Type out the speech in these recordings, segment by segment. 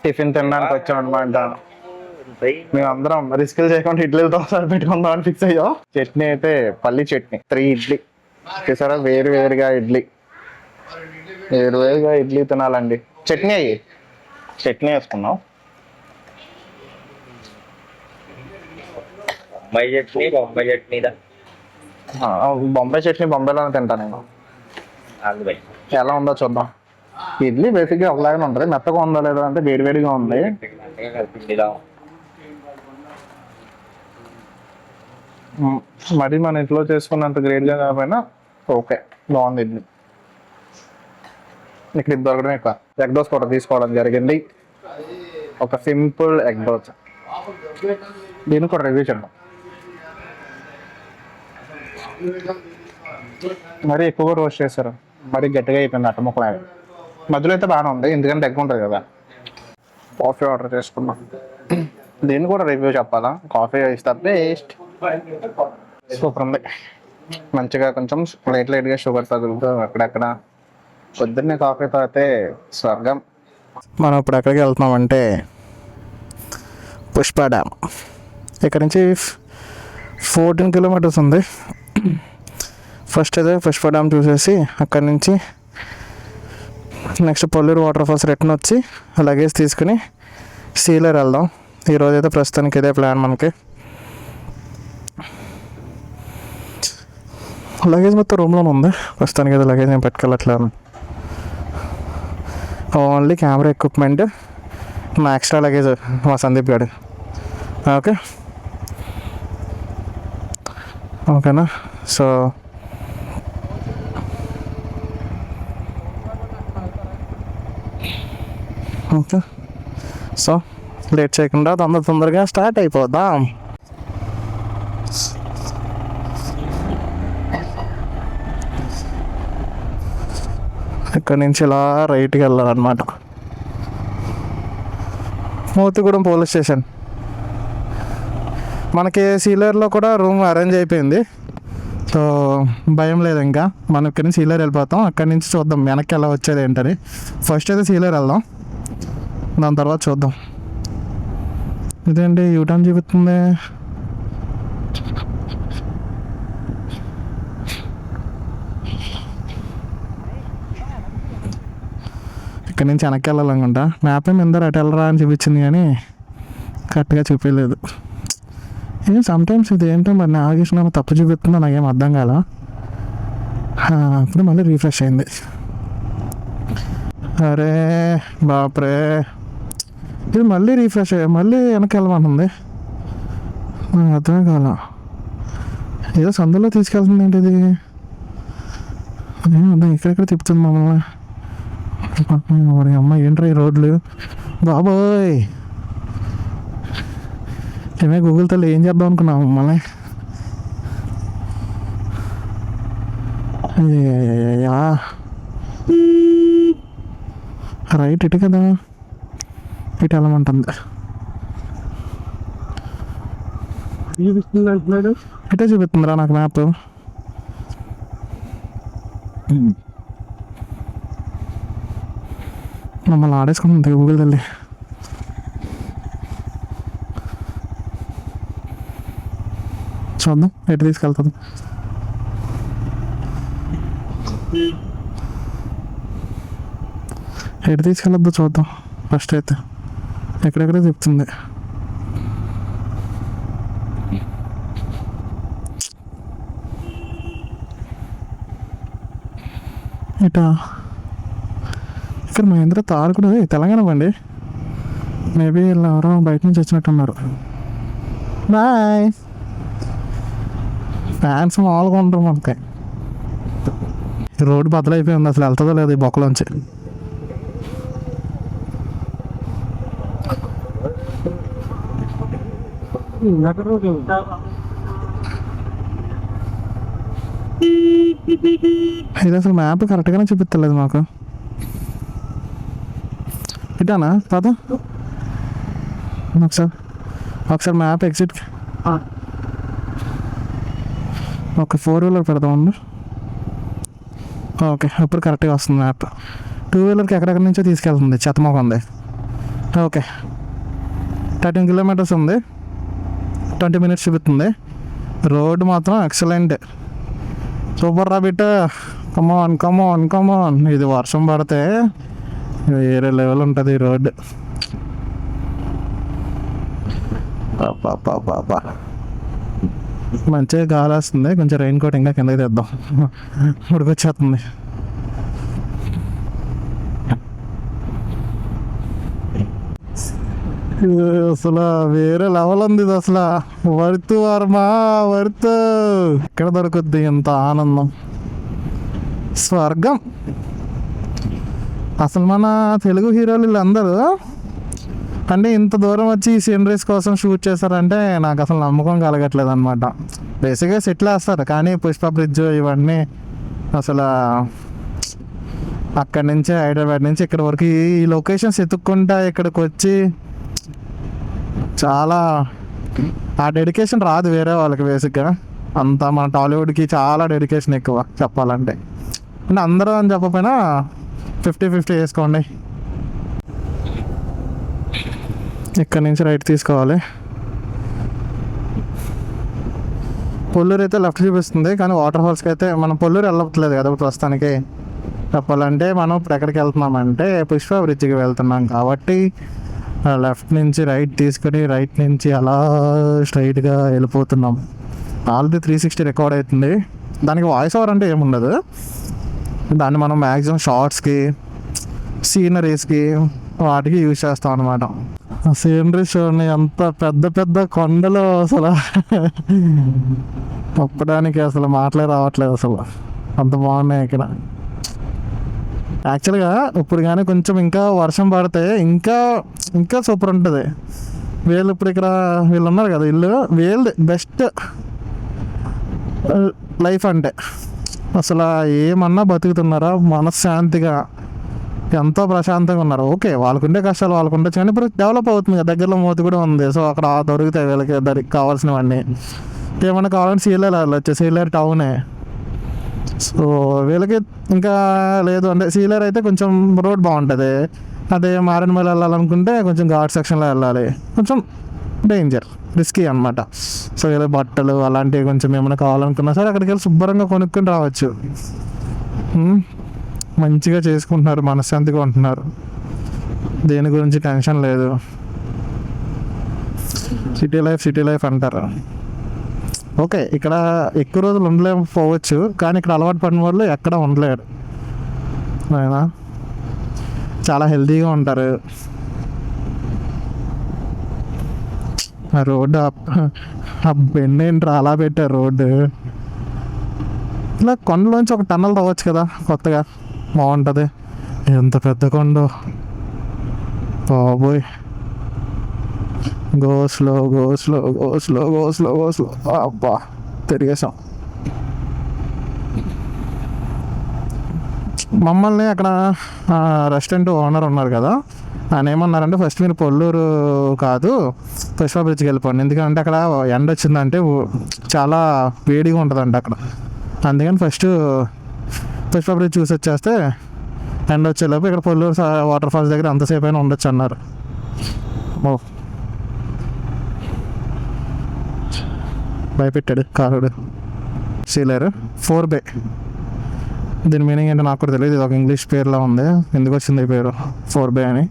Tiffin తినడానికి వచ్చాం అనమాట. మేము అందరం రిస్కులు చేయకుండా ఇడ్లీలతో ఒకసారి పెట్టుకుందాం అని ఫిక్స్ అయ్యాం. చట్నీ అయితే పల్లి చట్నీ, 3 ఇడ్లీ చూసారా, వేరుగా ఇడ్లీ తినాలండి. చట్నీ వేసుకున్నాం. బొంబాయి చట్నీ బొంబాయిలోనే తింటాను నేను. ఎలా ఉందో చూద్దాం. ఇడ్లీ బేసిక్గా ఒకలాగానే ఉంటుంది, మెత్తగా ఉందో లేదో అంటే వేడిగా ఉంది. మరి మన ఇంట్లో చేసుకున్నంత గ్రేట్గా కాకపోయినా ఓకే, బాగుంది ఇడ్లీ. ఇక్కడ ఇది దొరకడం ఎక్కువ. ఎగ్ దోశ కూడా తీసుకోవడం జరిగింది, ఒక సింపుల్ ఎగ్ దోశ. దీన్ని కూడా రివ్యూ చేద్దాం. మరీ ఎక్కువగా రోస్ట్ చేస్తారు, మరీ గట్టిగా అయిపోయింది అట్ట ముక్కలాగా. మధ్యలో అయితే బాగానే ఉంది ఎందుకంటే ఎగ్ ఉంటుంది కదా. కాఫీ ఆర్డర్ చేసుకున్నాం, దీన్ని కూడా రివ్యూ చెప్పాలా. Coffee is the best, super ఉంది. మంచిగా కొంచెం లైట్గా షుగర్ తగులుతూ అక్కడక్కడ. పొద్దున్నే కాఫీ తాగితే స్వర్గం. మనం ఇప్పుడు ఎక్కడికి వెళ్తున్నామంటే పుష్ప డ్యామ్. ఇక్కడ నుంచి 14 కిలోమీటర్స్ ఉంది. ఫస్ట్ అయితే పుష్ప డ్యామ్ చూసేసి అక్కడి నుంచి next Polluru water false return వచ్చి లగేజ్ తీసుకుని సీలర్ వెళ్దాం. ఈరోజైతే ప్రస్తుతానికి ఇదే ప్లాన్ మనకి. లగేజ్ మొత్తం రూమ్లోనే ఉంది ప్రస్తుతానికి. అయితే లగేజ్ నేను పెట్టుకెళ్ళట్లేదు, ఓన్లీ కెమెరా ఎక్విప్మెంట్, నా ఎక్స్ట్రా లగేజ్ మా సందీప్ గారు. ఓకేనా. సో ఓకే, సో లేట్ చేయకుండా తొందరగా స్టార్ట్ అయిపోదాం. ఇక్కడ నుంచి ఇలా రైట్కి వెళ్ళాలన్నమాట. Motigudem police station. మనకి సీలర్లో కూడా రూమ్ అరేంజ్ అయిపోయింది, సో భయం లేదు. ఇంకా మనం ఇక్కడి నుంచి సీలర్ వెళ్ళిపోతాం. అక్కడి నుంచి చూద్దాం వెనక్కి ఎలా వచ్చేది ఏంటని. ఫస్ట్ అయితే సీలర్ వెళ్దాం, దాని తర్వాత చూద్దాం. ఇదేంటి యూటర్న్ చూపిస్తుంది. ఇక్కడ నుంచి వెనక్కి వెళ్ళాలనుకుంటా. మ్యాప్ ఏమి ఎందరూ అటు వెళ్ళరా అని చూపించింది కానీ కరెక్ట్గా చూపించలేదు. ఏం సమ్టైమ్స్ ఇది ఏంటో మరి నావిగేషన్ ఏమో తప్పు చూపిస్తుందో నాకేం అర్థం కాల. అప్పుడు మళ్ళీ రీఫ్రెష్ అయింది. అరే బాప్రే, ఇది మళ్ళీ రీఫ్రెష్ అయ్యా, మళ్ళీ వెనక్కి వెళ్ళమంటుంది. అర్థమే కాల. ఏదో సందులో తీసుకెళ్తుంది ఏంటి ఇది. ఏమన్నా ఇక్కడెక్కడ తిప్పుతుంది మమ్మల్ని. మరి అమ్మ ఏంట్రా ఈ రోడ్లు బాబోయ్. ఏమే గూగుల్ తల్లి ఏం చేద్దాం అనుకున్నావు మమ్మల్ని. రైట్ ఇటు కదా, ఇటు వెళ్ళమంటుంది. ఇటే చూపిస్తుందిరా నాకు మ్యాప్. మమ్మల్ని ఆడేసుకుంటుంది గూగుల్ తల్లి. చూద్దాం ఎటు తీసుకెళ్తుంది. ఎటు తీసుకెళ్ళొద్దు చూద్దాం. ఫస్ట్ అయితే ఎక్కడెక్కడే చెప్తుంది. ఇటా ఇక్కడ మహేంద్ర తార్ కూడా తెలంగాణ బండి. మేబీ వీళ్ళు ఎవరో బయట నుంచి వచ్చినట్టున్నారు. బాయ్. ఫ్యాన్స్ మామూలుగా ఉంటారు మనకి. రోడ్డు బద్దలైపోయింది, అసలు వెళ్తుందో లేదు ఈ బొక్కలోంచి. ఇది అసలు మ్యాప్ కరెక్ట్గానే చూపిస్తలేదు మాకు. ఇటానా కాదా, ఒకసారి మ్యాప్ ఎగ్జిట్ ఒక 4 వీలర్ పెడదామండి. ఓకే, ఇప్పుడు కరెక్ట్గా వస్తుంది మ్యాప్. 2 వీలర్కి ఎక్కడెక్కడి నుంచో తీసుకెళ్తుంది, చెత్తమొక ఉంది. ఓకే 13 కిలోమీటర్స్ ఉంది, 20 మినిట్స్ చూపుతుంది. రోడ్ మాత్రం ఎక్సలెంట్, సూపర్ రా బిట్. కమాన్ కమాన్ కమాన్. ఇది వర్షం పడితే వేరే లెవెల్ ఉంటుంది ఈ రోడ్. పాపా మంచిగా గాలి వస్తుంది. కొంచెం రెయిన్ కోట్ ఇంకా కిందకి తెద్దాం, ఉడికొచ్చేస్తుంది. అసలు వేరే లెవెల్ ఉంది ఇది. అసలు వర్త్ వర్మ వర్త్. ఎక్కడ దొరుకుద్ది ఇంత ఆనందం, స్వర్గం. అసలు మన తెలుగు హీరోలు వీళ్ళందరూ అంటే ఇంత దూరం వచ్చి ఈ సీనరీస్ కోసం షూట్ చేస్తారంటే నాకు అసలు నమ్మకం కలగట్లేదు అనమాట. బేసిక్గా సెటిల్ వేస్తారు, కానీ పుష్ప బ్రిడ్జ్ ఇవన్నీ అసలు అక్కడి నుంచి హైదరాబాద్ నుంచి ఇక్కడ వరకు ఈ లొకేషన్స్ ఎత్తుక్కుంటా ఇక్కడికి వచ్చి చాలా ఆ డెడికేషన్ రాదు వేరే వాళ్ళకి. బేసిక్గా అంతా మన టాలీవుడ్కి చాలా డెడికేషన్ ఎక్కువ చెప్పాలంటే. అంటే అందరూ అని చెప్పకపోయినా 50-50 వేసుకోండి. ఇక్కడ నుంచి రైట్ తీసుకోవాలి. పొల్లూరు అయితే లెఫ్ట్ చూపిస్తుంది, కానీ వాటర్ ఫాల్స్కి అయితే మనం పొల్లూరు వెళ్ళట్లేదు కదా ప్రస్తుతానికి. చెప్పాలంటే మనం ఇప్పుడు ఎక్కడికి వెళ్తున్నామంటే పుష్ప బ్రిడ్జ్కి వెళ్తున్నాం కాబట్టి లెఫ్ట్ నుంచి రైట్ తీసుకొని రైట్ నుంచి అలా స్ట్రైట్గా వెళ్ళిపోతున్నాం. ఆల్రెడీ 360 రికార్డ్ అవుతుంది. దానికి వాయిస్ ఓవర్ అంటే ఏముండదు, దాన్ని మనం మ్యాక్సిమం షార్ట్స్కి సీనరీస్కి వాటికి యూజ్ చేస్తాం అనమాట. సీనరీస్ చూడండి, అంత పెద్ద పెద్ద కొండలు అసలు చెప్పడానికి అసలు మాటలే రావట్లేదు. అసలు అంత బాగున్నాయి ఇక్కడ. యాక్చువల్గా ఇప్పుడు కానీ కొంచెం ఇంకా వర్షం పడితే ఇంకా ఇంకా సూపర్ ఉంటుంది. వీళ్ళు ఇప్పుడు ఇక్కడ వీళ్ళు ఉన్నారు కదా, వీళ్ళు వీళ్ళది బెస్ట్ లైఫ్ అంటే అసలు ఏమన్నా బతుకుతున్నారా మనశ్శాంతిగా, ఎంతో ప్రశాంతంగా ఉన్నారు. ఓకే వాళ్ళకుండే కష్టాలు వాళ్ళకుండే, కానీ ఇప్పుడు డెవలప్ అవుతుంది కదా, దగ్గరలో మోతి కూడా ఉంది. సో అక్కడ దొరుకుతాయి వీళ్ళకి దానికి కావాల్సినవన్నీ. ఏమన్నా కావాలంటే సీలేరు వెళ్ళొచ్చు, సీలేరు టౌనే. సో వీళ్ళకి ఇంకా లేదు అంటే సీలేరు అయితే కొంచెం రోడ్ బాగుంటుంది. అదే మారేడుమల్లి వెళ్ళాలనుకుంటే కొంచెం ఘాట్ సెక్షన్లో వెళ్ళాలి, కొంచెం డేంజర్ రిస్కీ అనమాట. సో ఇలా బట్టలు అలాంటివి కొంచెం ఏమైనా కావాలనుకున్నా సరే అక్కడికి వెళ్ళి శుభ్రంగా కొనుక్కొని రావచ్చు. మంచిగా చేసుకుంటున్నారు, మనశ్శాంతిగా ఉంటున్నారు, దేని గురించి టెన్షన్ లేదు. సిటీ లైఫ్ అంటారు. ఓకే ఇక్కడ ఎక్కువ రోజులు ఉండలేకపోవచ్చు, కానీ ఇక్కడ అలవాటు పడిన వాళ్ళు ఎక్కడ ఉండలేరు. అయినా చాలా హెల్తీగా ఉంటారు. ఆ రోడ్డు ఆ బెండ్ ఏంట్రా అలా పెట్టారు రోడ్డు. ఇలా కొండలోంచి ఒక టన్నల్ తవ్వచ్చు కదా కొత్తగా, బాగుంటుంది. ఎంత పెద్ద కొండ బాబోయ్. Go slow go slow go slow go slow go slow. అబ్బా తిరిగేసాం. మమ్మల్ని అక్కడ రెస్టారెంట్ ఓనర్ ఉన్నారు కదా, ఆయన ఏమన్నారంటే ఫస్ట్ మీరు పొల్లూరు కాదు పుష్ప బ్రిడ్జ్కి వెళ్ళిపోండి, ఎందుకంటే అక్కడ ఎండ వచ్చిందంటే చాలా వేడిగా ఉంటుందంట అక్కడ. అందుకని ఫస్ట్ పుష్ప బ్రిడ్జ్ చూసి వచ్చేస్తే ఎండ వచ్చేలోపు ఇక్కడ పొల్లూరు వాటర్ ఫాల్స్ దగ్గర అంతసేపు అయినా ఉండొచ్చు అన్నారు. ఓ భయపెట్టాడు కారుడు. సీలేరు 4 బే. దీని మీనింగ్ ఏంటో నాకు కూడా తెలియదు, ఇది ఒక ఇంగ్లీష్ పేరులో ఉంది. ఎందుకు వచ్చింది ఈ పేరు 4 బే అని?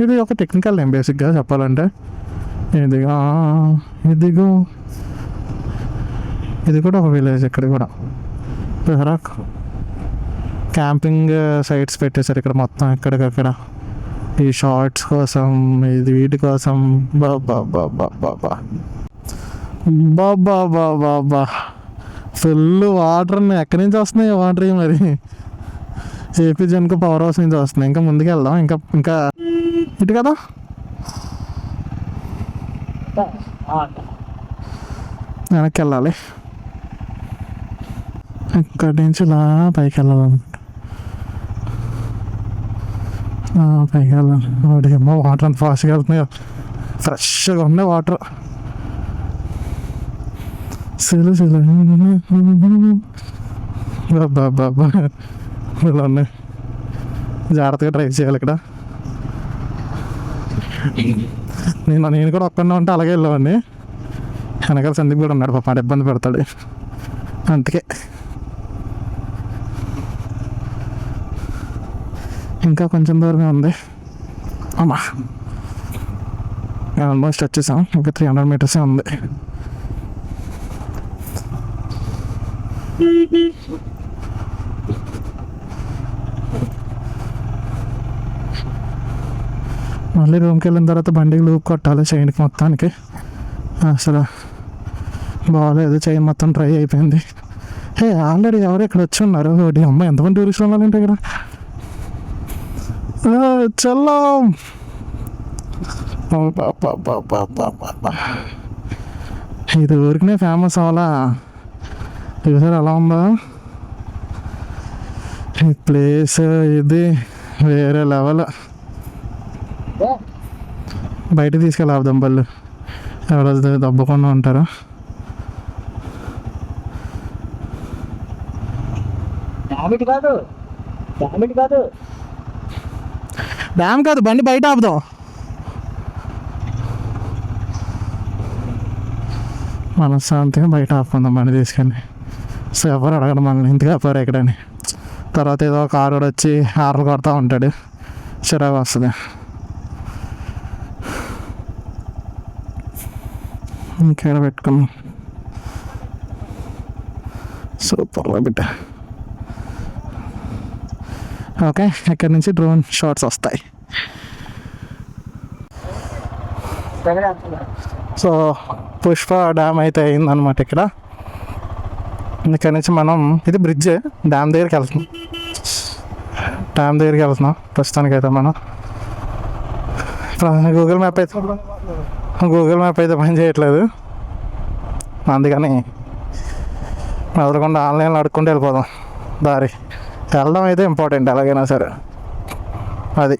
ఇది ఒక టెక్నికల్ నేమ్ బేసిక్గా చెప్పాలంటే. ఇదిగో ఇదిగో ఇది కూడా ఒక విలేజ్. ఇక్కడ కూడా క్యాంపింగ్ సైట్స్ పెట్టేశారు ఇక్కడ మొత్తం ఎక్కడికక్కడ, ఈ షార్ట్స్ కోసం, ఇది వీటి కోసం. బాబా ఫుల్ వాటర్. ఎక్కడి నుంచి వస్తున్నాయి వాటర్? మరి ఏపీ జన్కు పవర్ హౌస్ నుంచి వస్తున్నాయి. ఇంకా ముందుకు వెళ్దాం, ఇంకా ఇటు కదా. వెనక్కి వెళ్ళాలి, ఇక్కడి నుంచి ఇలా పైకి వెళ్ళాలన్నమాట. పైకి వెళ్ళాలి. వాడికి ఏమో వాటర్ అంత ఫాస్ట్గా వెళ్తున్నాయి, ఫ్రెష్గా ఉన్నాయి వాటర్. బాబా ఇలా ఉన్నాయి, జాగ్రత్తగా డ్రైవ్ చేయాలి ఇక్కడ. నేను కూడా ఒక్కడే ఉంటే అలాగే వెళ్ళేవాడిని. వెనకాల సందీప్ కూడా ఉన్నాడు పాప, ఇబ్బంది పెడతాడు అందుకే. ఇంకా కొంచెం దూరమే ఉంది. అమ్మా ఆల్మోస్ట్ వచ్చేసాం. ఇంకా 300 మీటర్సే ఉంది. మళ్ళీ రూమ్కి వెళ్ళిన తర్వాత బండికి లూప్ కొట్టాలి చైన్కి మొత్తానికి. అసలు బాగాలేదు, చైన్ మొత్తం డ్రై అయిపోయింది. ఆల్రెడీ ఎవరు ఇక్కడ వచ్చి ఉన్నారు. అమ్మ ఎంతమంది టూరిస్టులు ఉన్నారంటే ఇక్కడ. చల్లం ఇది ఊరికనే ఫేమస్ అవ్వాలా. చూసారు ఎలా ఉందో ఈ ప్లేస్, ఇది వేరే లెవెల్. బయట తీసుకెళ్ళాం బళ్ళు, ఎవరో దబ్బకుండా ఉంటారు. డ్యామ్ కాదు, బండి బయట ఆపుదాం. మనశ్శాంతిగా బయట ఆపుకుందాం బండి తీసుకెళ్ళి. సో ఎవరు అడగడం మనల్ని ఇంతగా ఆపారు ఎక్కడని. తర్వాత ఏదో కారు వచ్చి హార్న్ కొడతా ఉంటాడు, చిరాకు వస్తుంది. ఇంకేడ పెట్టుకున్నాం. సూపర్గా బిడ్డ. ఓకే, ఇక్కడ నుంచి డ్రోన్ షాట్స్ వస్తాయి. సో పుష్ప డ్యామ్ అయితే అయిందనమాట ఇక్కడ. ఇక్కడ నుంచి మనం, ఇది బ్రిడ్జ్, డ్యామ్ దగ్గరికి వెళ్తున్నాం ప్రస్తుతానికి అయితే మనం. గూగుల్ మ్యాప్ అయితే పని చేయట్లేదు, అందుకని వదలకుండా ఆన్లైన్లో అడుక్కుంటూ వెళ్ళిపోదాం. దారి వెళ్ళడం అయితే ఇంపార్టెంట్ ఎలాగైనా సరే, అది.